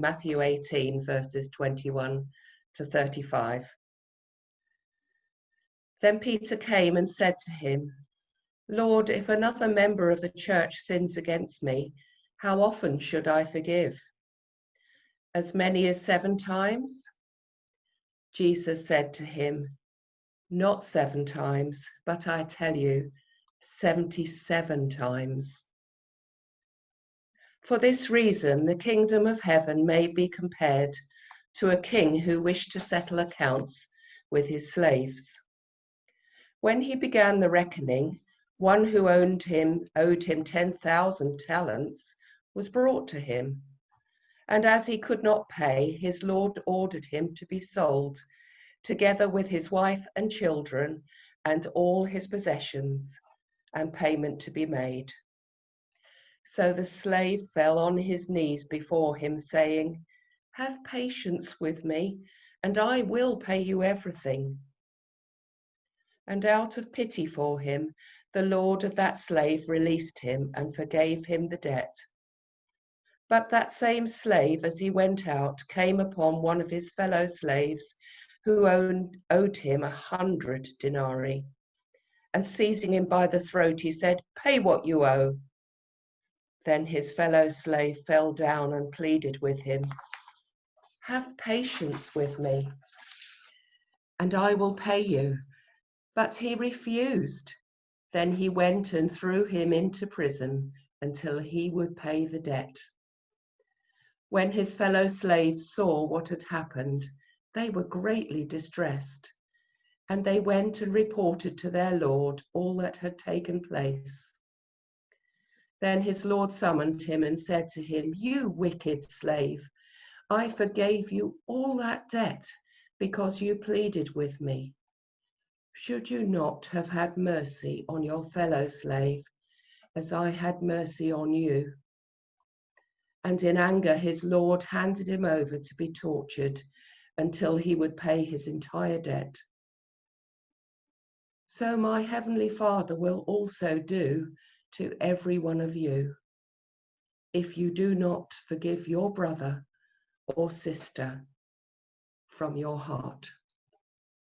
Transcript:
Matthew 18, verses 21 to 35. Then Peter came and said to him, Lord, if another member of the church sins against me, how often should I forgive? As many as 7 times? Jesus said to him, Not 7 times, but I tell you, 77 times. For this reason, the kingdom of heaven may be compared to a king who wished to settle accounts with his slaves. When he began the reckoning, one who owed him 10,000 talents was brought to him. And as he could not pay, his lord ordered him to be sold, together with his wife and children and all his possessions, and payment to be made. So the slave fell on his knees before him, saying, Have patience with me, and I will pay you everything. And out of pity for him, the lord of that slave released him and forgave him the debt. But that same slave, as he went out, came upon one of his fellow slaves who owed him 100 denarii. And seizing him by the throat, he said, Pay what you owe. Then his fellow slave fell down and pleaded with him, Have patience with me, and I will pay you. But he refused. Then he went and threw him into prison until he would pay the debt. When his fellow slaves saw what had happened, they were greatly distressed, and they went and reported to their lord all that had taken place. Then his lord summoned him and said to him, You wicked slave, I forgave you all that debt because you pleaded with me. Should you not have had mercy on your fellow slave, as I had mercy on you? And in anger, his lord handed him over to be tortured until he would pay his entire debt. So my heavenly Father will also do to every one of you, if you do not forgive your brother or sister from your heart.